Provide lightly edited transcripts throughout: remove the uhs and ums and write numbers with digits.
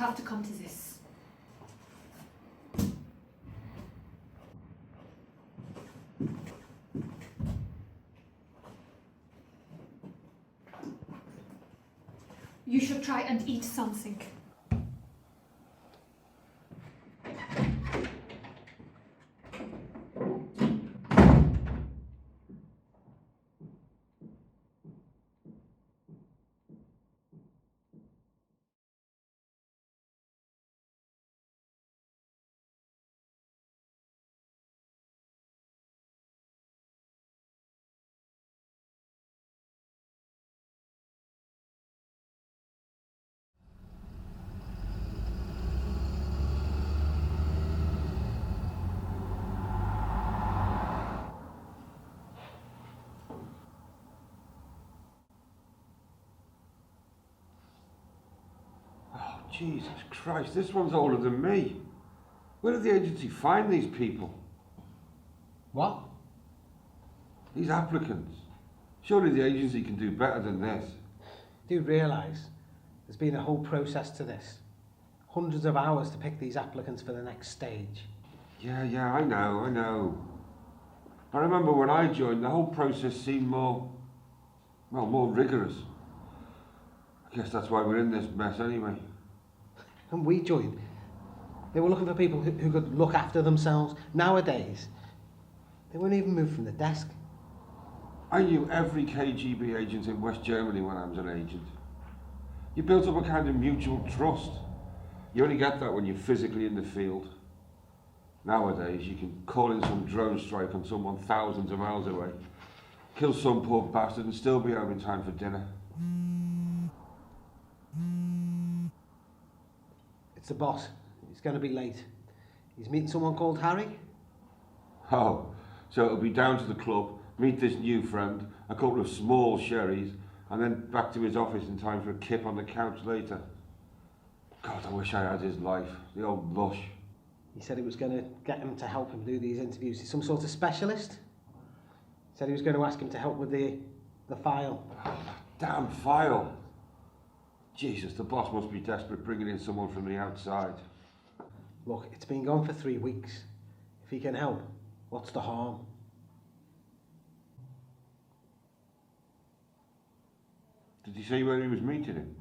have to come to this. You should try and eat something. Jesus Christ, this one's older than me. Where did the agency find these people? What? These applicants. Surely the agency can do better than this. Do you realise there's been a whole process to this? Hundreds of hours to pick these applicants for the next stage. Yeah, I know. I remember when I joined, the whole process seemed more rigorous. I guess that's why we're in this mess anyway. And we joined. They were looking for people who could look after themselves. Nowadays, they won't even move from the desk. I knew every KGB agent in West Germany when I was an agent. You built up a kind of mutual trust. You only get that when you're physically in the field. Nowadays, you can call in some drone strike on someone thousands of miles away, kill some poor bastard and still be home in time for dinner. It's the boss. He's going to be late. He's meeting someone called Harry. Oh, so it'll be down to the club, meet this new friend, a couple of small sherries, and then back to his office in time for a kip on the couch later. God, I wish I had his life, the old lush. He said he was going to get him to help him do these interviews. He's some sort of specialist. He said he was going to ask him to help with the file. Oh, that damn file. Jesus, the boss must be desperate bringing in someone from the outside. Look, it's been gone for 3 weeks. If he can help, what's the harm? Did he say where he was meeting him?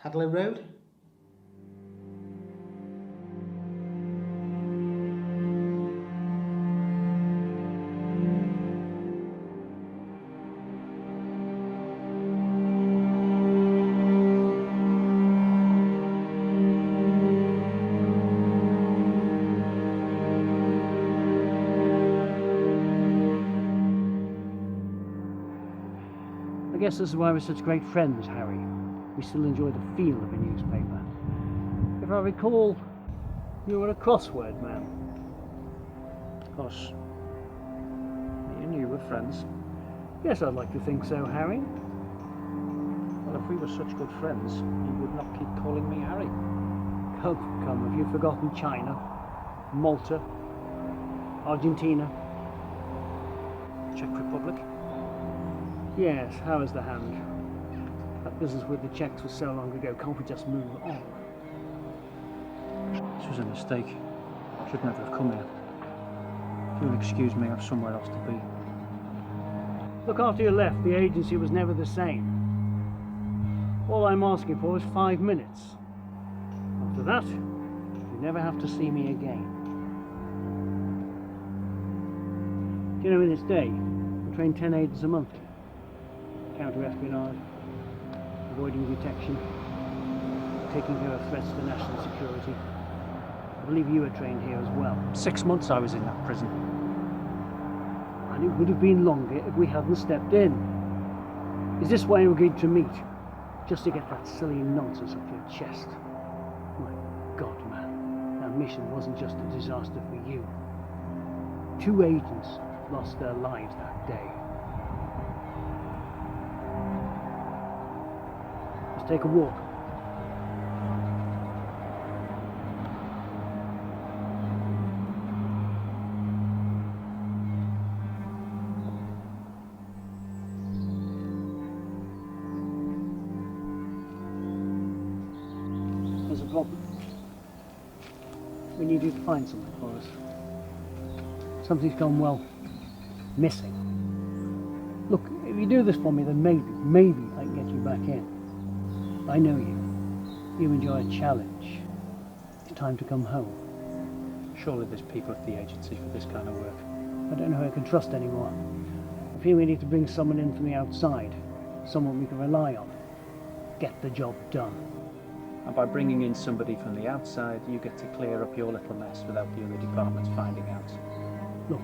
Hadlow Road? I guess this is why we're such great friends, Harry. We still enjoy the feel of a newspaper. If I recall, you were a crossword man. Gosh, me and you were friends. Yes, I'd like to think so, Harry. Well, if we were such good friends, you would not keep calling me Harry. Come, have you forgotten China, Malta, Argentina, Czech Republic? Yes, how is the hand? That business with the Czechs was so long ago, can't we just move on? This was a mistake. Should never have come here. If you'll excuse me, I've somewhere else to be. Look, after you left, the agency was never the same. All I'm asking for is 5 minutes. After that, you never have to see me again. Do you know, in this day, I train 10 agents a month. Counter-espionage, avoiding detection, taking care of threats to national security. I believe you were trained here as well. 6 months I was in that prison. And it would have been longer if we hadn't stepped in. Is this why you agreed to meet? Just to get that silly nonsense off your chest? My God, man, that mission wasn't just a disaster for you. 2 agents lost their lives that day. Let's take a walk. problem. We need you to find something for us. Something's gone, well, missing. Look, if you do this for me, then maybe I can get you back in. I know you. You enjoy a challenge. It's time to come home. Surely there's people at the agency for this kind of work. I don't know who I can trust anymore. I feel we need to bring someone in from the outside. Someone we can rely on. Get the job done. And by bringing in somebody from the outside, you get to clear up your little mess without the other departments finding out. Look,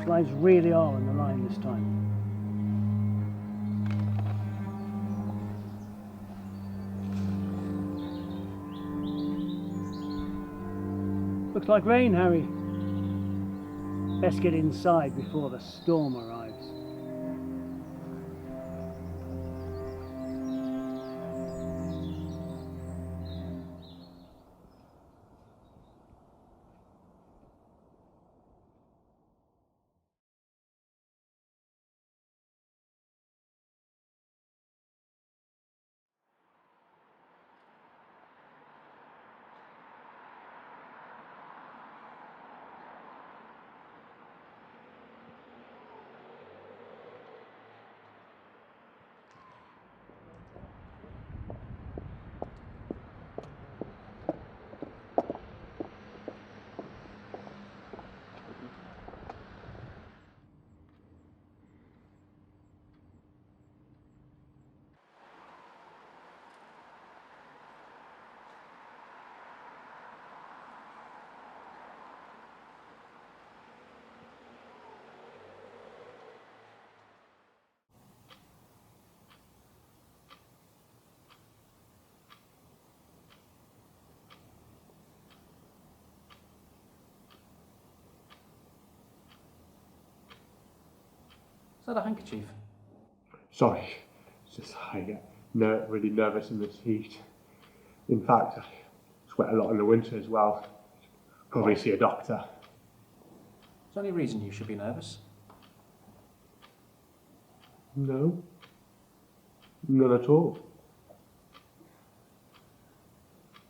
lives really are on the line this time. Looks like rain, Harry. Best get inside before the storm arrives. Is that a handkerchief? Sorry, it's just I get really nervous in this heat. In fact, I sweat a lot in the winter as well. Probably see a doctor. Is there any reason you should be nervous? No, none at all.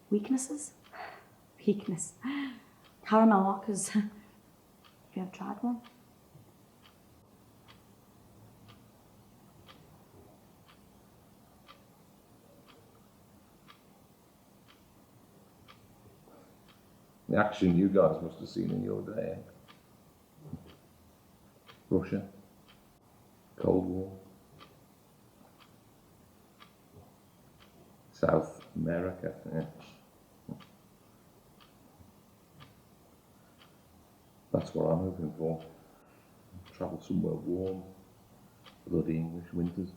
Weaknesses? Weakness. Caramel walkers. Have you ever tried one? The action you guys must have seen in your day. Russia, Cold War, South America. Yeah. That's what I'm hoping for. Travel somewhere warm, bloody English winters.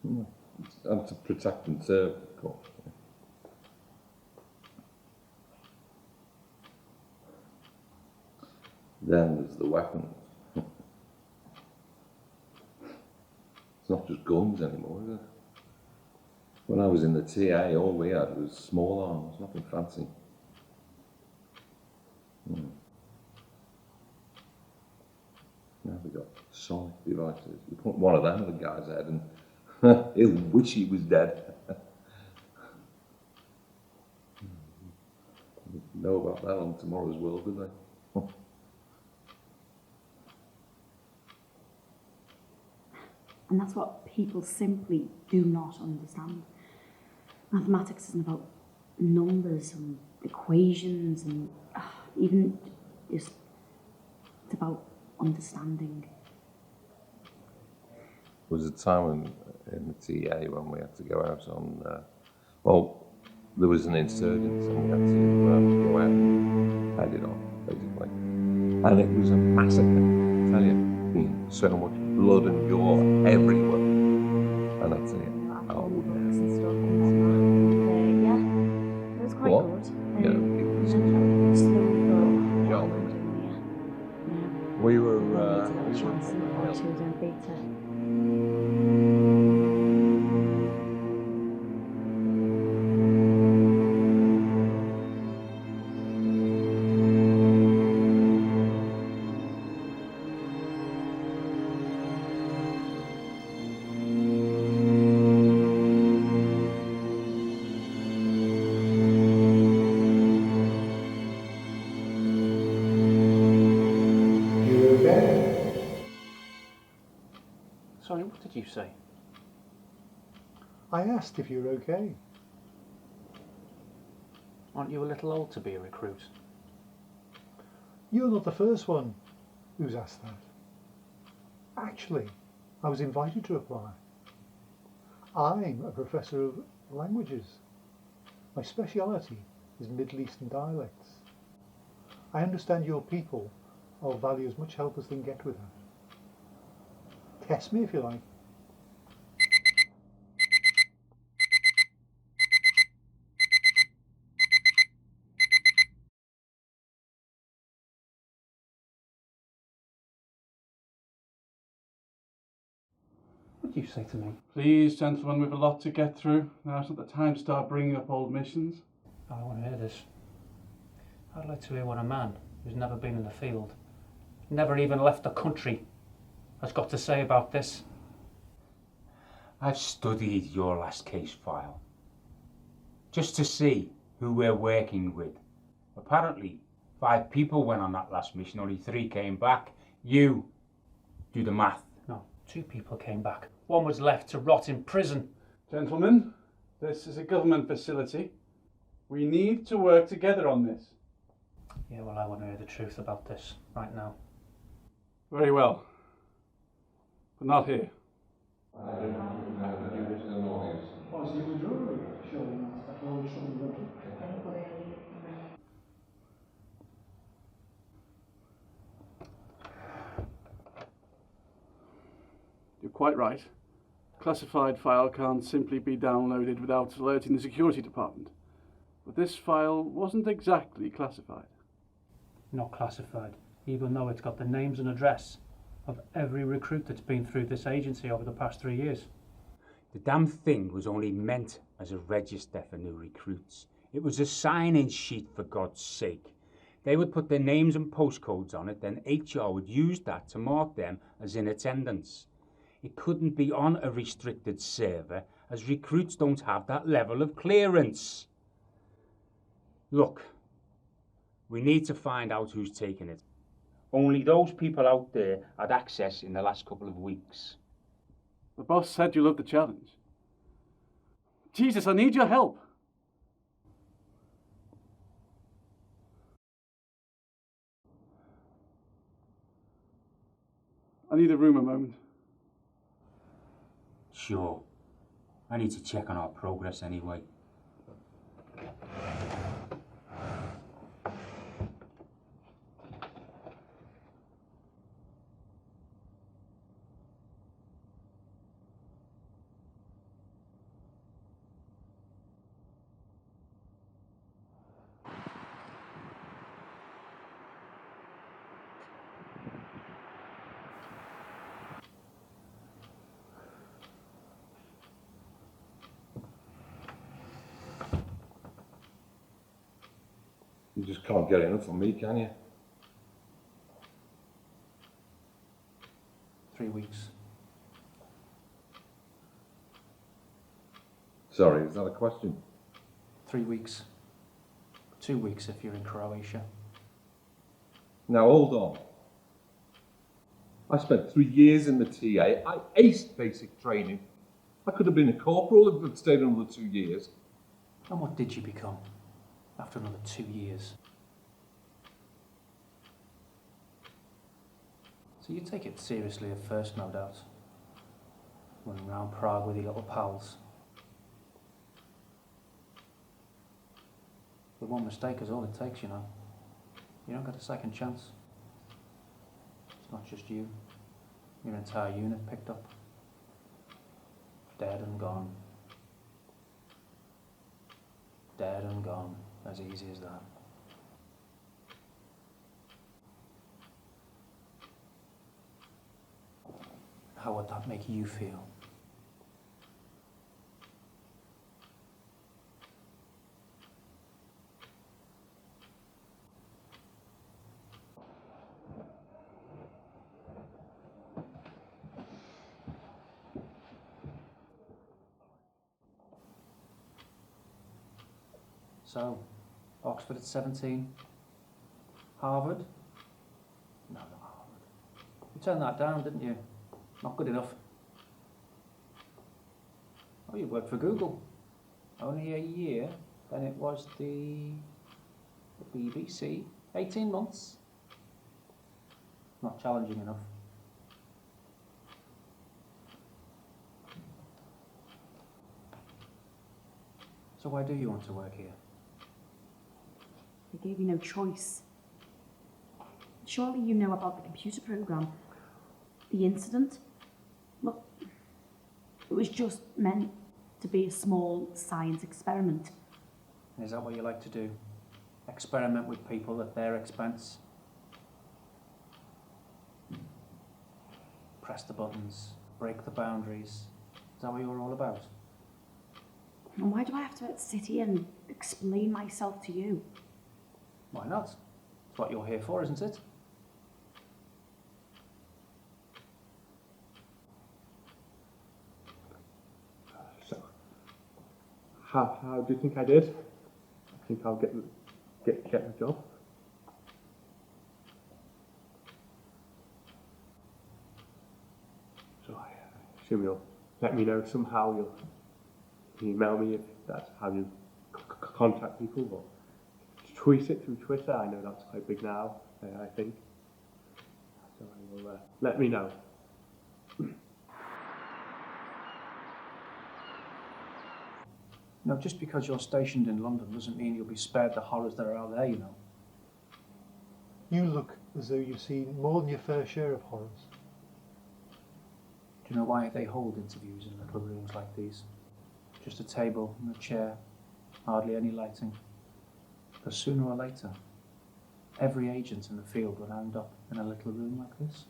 And to protect and serve, of course. Then there's the weapons. It's not just guns anymore, is it? When I was in the TA, all we had was small arms, nothing fancy. Now we've got sonic devices. You put one of them in the guy's head and he'll wish he was dead. Know about that on Tomorrow's World, do they? And that's what people simply do not understand. Mathematics isn't about numbers and equations and even just, it's about understanding. There was a time in the TA when we had to go out on, well, there was an insurgent and we had to go out and head it on, basically. And it was a massacre, I tell you. So much blood and gore everywhere. And that's it. Oh, And stuff and yeah, it was quite What? good. Yeah, it was slowly go. jolly. Yeah. We were, Chance and she was in beta. say? I asked if you're okay. Aren't you a little old to be a recruit? You're not the first one who's asked that. Actually, I was invited to apply. I'm a professor of languages. My speciality is Middle Eastern dialects. I understand your people will value as much help as they can get with that. Test me if you like. What do you say to me? Please, gentlemen, we've a lot to get through. Now's not the time to start bringing up old missions. I don't want to hear this. I'd like to hear what a man who's never been in the field, never even left the country, has got to say about this. I've studied your last case file, just to see who we're working with. Apparently, 5 people went on that last mission, only 3 came back. You, do the math. No, 2 people came back. 1 was left to rot in prison. Gentlemen, this is a government facility. We need to work together on this. Yeah, well, I want to hear the truth about this right now. Very well, but not here. You're quite right. Classified file can't simply be downloaded without alerting the security department. But this file wasn't exactly classified. Not classified, even though it's got the names and address of every recruit that's been through this agency over the past 3 years. The damn thing was only meant as a register for new recruits. It was a sign-in sheet, for God's sake. They would put their names and postcodes on it, then HR would use that to mark them as in attendance. It couldn't be on a restricted server, as recruits don't have that level of clearance. Look, we need to find out who's taken it. Only those people out there had access in the last couple of weeks. The boss said you loved the challenge. Jesus, I need your help. I need a room a moment. Sure. I need to check on our progress anyway. You just can't get enough of me, can you? 3 weeks. Sorry, is that a question? 3 weeks. 2 weeks if you're in Croatia. Now hold on. I spent 3 years in the TA. I aced basic training. I could have been a corporal if I'd stayed another 2 years. And what did you become after another 2 years? So you take it seriously at first, no doubt. Running around Prague with your little pals. But one mistake is all it takes, you know. You don't get a second chance. It's not just you. Your entire unit picked up. Dead and gone. Dead and gone. As easy as that. How would that make you feel? So, Oxford at 17, Harvard? No, not Harvard. You turned that down, didn't you? Not good enough. Oh, you worked for Google. Only a year. Then it was the BBC. 18 months. Not challenging enough. So why do you want to work here? They gave you no choice. Surely you know about the computer program. The incident. Look, it was just meant to be a small science experiment. Is that what you like to do? Experiment with people at their expense? Press the buttons, break the boundaries. Is that what you're all about? And why do I have to sit here and explain myself to you? Why not? It's what you're here for, isn't it? So, how do you think I did? I think I'll get the job. So I assume you'll let me know somehow. You'll email me if that's how you contact people, or tweet it through Twitter. I know that's quite big now, I think. So I will let me know. No, just because you're stationed in London doesn't mean you'll be spared the horrors that are out there, you know. You look as though you've seen more than your fair share of horrors. Do you know why they hold interviews in little rooms like these? Just a table and a chair, hardly any lighting. Because sooner or later, every agent in the field will end up in a little room like this.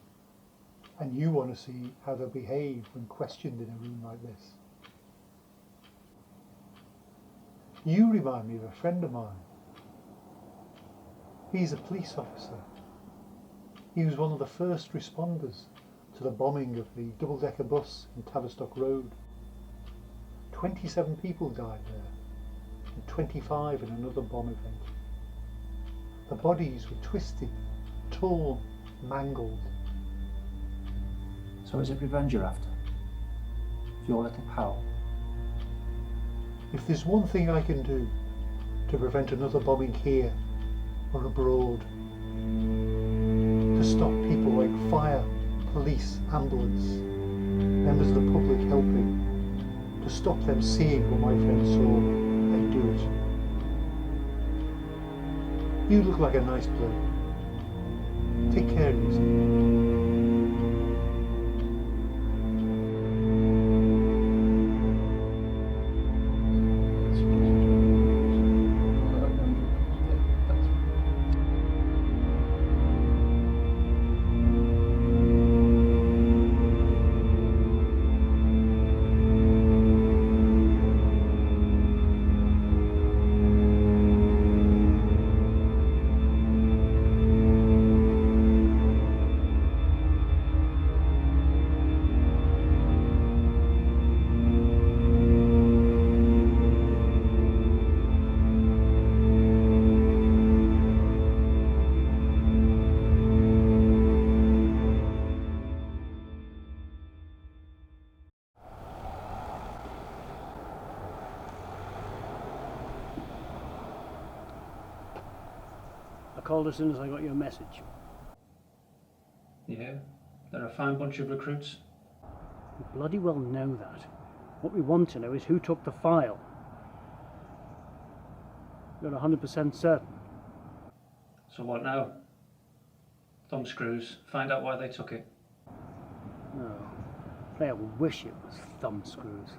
And you want to see how they'll behave when questioned in a room like this. You remind me of a friend of mine. He's a police officer. He was one of the first responders to the bombing of the double-decker bus in Tavistock Road. 27 people died there, and 25 in another bomb event. The bodies were twisted, torn, mangled. So is it revenge you're after? For your little pal? If there's one thing I can do to prevent another bombing here or abroad, to stop people like fire, police, ambulance, members of the public helping, to stop them seeing what my friend saw and do it. You look like a nice bloke. Take care of yourself. I called as soon as I got your message. Yeah, they're a fine bunch of recruits. You bloody well know that. What we want to know is who took the file. You're 100% certain. So what now? Thumbscrews, find out why they took it. No, Claire will wish it was thumbscrews.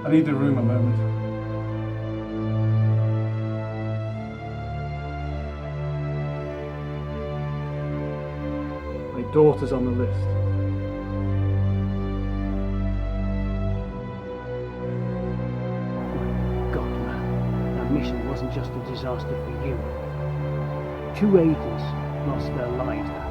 I need the room a moment. Are daughter's on the list. My God, man. That mission wasn't just a disaster for you. 2 agents lost their lives.